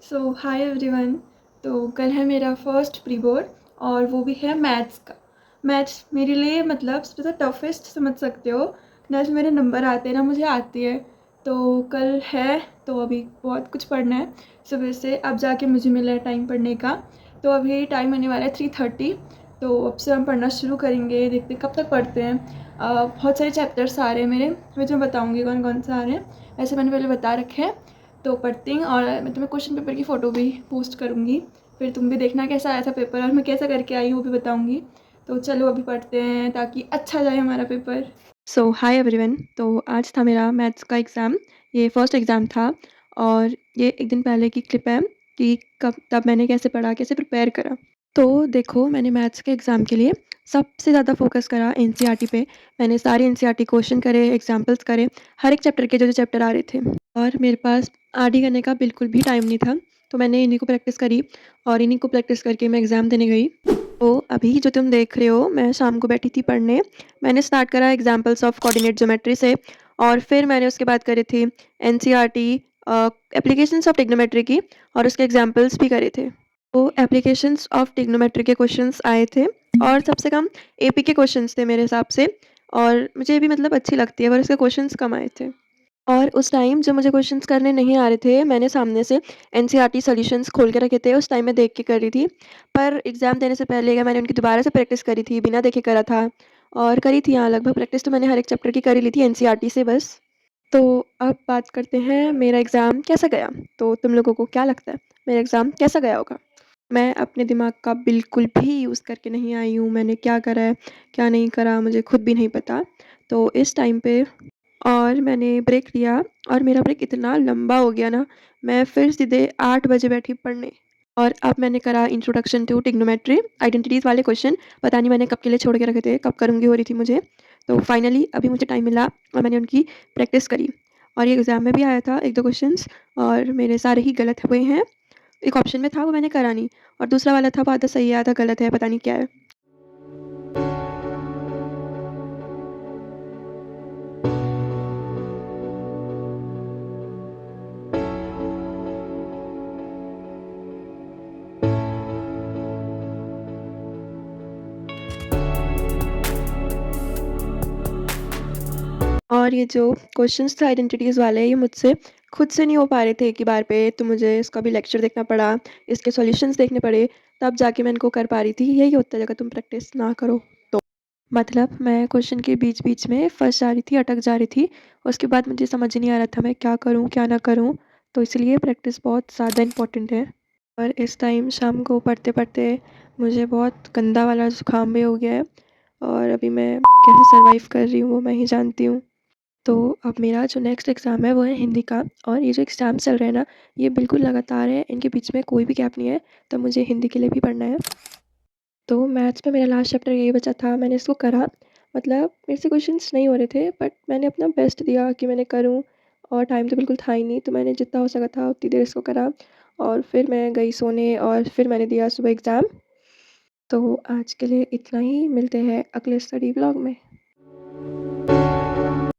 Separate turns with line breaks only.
Hi everyone. तो कल है मेरा फर्स्ट प्री बोर्ड और वो भी है मैथ्स का। मैथ्स मेरे लिए मतलब सबसे ज़्यादा टफेस्ट समझ सकते हो। ना जो मेरे नंबर आते हैं ना मुझे आती है। तो कल है, तो अभी बहुत कुछ पढ़ना है। सुबह से अब जाके मुझे मिला है टाइम पढ़ने का। तो अभी टाइम होने वाला है 3:30। तो अब से हम पढ़ना शुरू करेंगे, देखते कब तक पढ़ते हैं। बहुत सारे चैप्टर्स आ रहे हैं मेरे, मैं तुम्हें बताऊँगी कौन कौन से आ रहे हैं। ऐसे मैंने पहले बता रखे हैं। तो पढ़ती हूँ और मैं तुम्हें क्वेश्चन पेपर की फ़ोटो भी पोस्ट करूँगी। फिर तुम भी देखना कैसा आया था पेपर और मैं कैसा करके आई हूँ वो भी बताऊँगी। तो चलो अभी पढ़ते हैं ताकि अच्छा जाए हमारा पेपर। Hi everyone. तो आज था मेरा मैथ्स का एग्ज़ाम। ये फर्स्ट एग्ज़ाम था और ये एक दिन पहले की क्लिप है कि कब तब मैंने कैसे पढ़ा, कैसे प्रिपेयर करा। तो देखो, मैंने मैथ्स के एग्ज़ाम के लिए सबसे ज़्यादा फ़ोकस करा एनसीईआरटी पे। मैंने सारे एनसीईआरटी क्वेश्चन करे, एग्ज़ाम्पल्स करे, हर एक चैप्टर के जो चैप्टर आ रहे थे। और मेरे पास आरडी करने का बिल्कुल भी टाइम नहीं था, तो मैंने इन्हीं को प्रैक्टिस करी और इन्हीं को प्रैक्टिस करके मैं एग्ज़ाम देने गई। तो अभी जो तुम देख रहे हो, मैं शाम को बैठी थी पढ़ने। मैंने स्टार्ट करा एग्ज़ाम्पल्स ऑफ कोऑर्डिनेट ज्योमेट्री से और फिर मैंने उसके बाद करी थी एनसीईआरटी एप्लीकेशंस ऑफ ट्रिग्नोमेट्री की और उसके एग्ज़ाम्पल्स भी करे थे। तो एप्लीकेशंस ऑफ ट्रिग्नोमेट्री के क्वेश्चंस आए थे और सबसे कम एपी के क्वेश्चंस थे मेरे हिसाब से, और मुझे भी मतलब अच्छी लगती है, पर उसके क्वेश्चंस कम आए थे। और उस टाइम जब मुझे क्वेश्चंस करने नहीं आ रहे थे, मैंने सामने से एनसीईआरटी सॉल्यूशंस खोल के रखे थे, उस टाइम मैं देख के कर रही थी। पर एग्ज़ाम देने से पहले क्या मैंने उनकी दोबारा से प्रैक्टिस करी थी, बिना देखे करा था और करी थी। हाँ, लगभग प्रैक्टिस तो मैंने हर एक चैप्टर की कर ही ली थी एनसीईआरटी से बस। तो अब बात करते हैं मेरा एग्ज़ाम कैसा गया। तो तुम लोगों को क्या लगता है मेरा एग्ज़ाम कैसा गया होगा? मैं अपने दिमाग का बिल्कुल भी यूज़ करके नहीं आई हूँ। मैंने क्या करा है, क्या नहीं करा, मुझे खुद भी नहीं पता। तो इस टाइम पे और मैंने ब्रेक लिया और मेरा ब्रेक इतना लंबा हो गया ना, मैं फिर सीधे 8 बजे बैठी पढ़ने। और अब मैंने करा इंट्रोडक्शन टू ट्रिग्नोमेट्री, आइडेंटिटीज़ वाले क्वेश्चन। पता नहीं मैंने कब के लिए छोड़ के रखे थे, कब करूँगी हो रही थी मुझे। तो फाइनली अभी मुझे टाइम मिला और मैंने उनकी प्रैक्टिस करी और ये एग्ज़ाम में भी आया था 1-2 क्वेश्चंस और मेरे सारे ही गलत हुए हैं। एक ऑप्शन में था वो मैंने करा नहीं और दूसरा वाला था वो आधा सही है आधा गलत है, पता नहीं क्या है। और ये जो क्वेश्चंस थे आइडेंटिटीज़ वाले, ये मुझसे खुद से नहीं हो पा रहे थे एक ही बार पे, तो मुझे इसका भी लेक्चर देखना पड़ा, इसके सॉल्यूशंस देखने पड़े, तब जाके मैं इनको कर पा रही थी। यही होता है अगर तुम प्रैक्टिस ना करो तो। मतलब मैं क्वेश्चन के बीच-बीच में फँस जा रही थी, अटक जा रही थी। उसके बाद मुझे समझ ही नहीं आ रहा था मैं क्या करूँ, क्या ना करूँ? तो इसलिए प्रैक्टिस बहुत ज़्यादा इम्पोर्टेंट है। और इस टाइम शाम को पढ़ते-पढ़ते मुझे बहुत गंदा वाला ज़ुकाम भी हो गया है और अभी मैं कैसे सर्वाइव कर रही हूँ वो मैं ही जानती हूँ। तो अब मेरा जो नेक्स्ट एग्ज़ाम है वो है हिंदी का और ये जो एग्ज़ाम चल रहे हैं ना, ये बिल्कुल लगातार है, इनके बीच में कोई भी गैप नहीं है, तो मुझे हिंदी के लिए भी पढ़ना है। तो मैथ्स में मेरा लास्ट चैप्टर यही बचा था, मैंने इसको करा। मतलब मेरे से क्वेश्चंस नहीं हो रहे थे बट मैंने अपना बेस्ट दिया कि मैंने करूँ और टाइम तो बिल्कुल था ही नहीं, तो मैंने जितना हो सका था उतनी देर इसको करा और फिर मैं गई सोने और फिर मैंने दिया सुबह एग्ज़ाम। तो आज के लिए इतना ही, मिलते हैं अगले स्टडी व्लॉग में।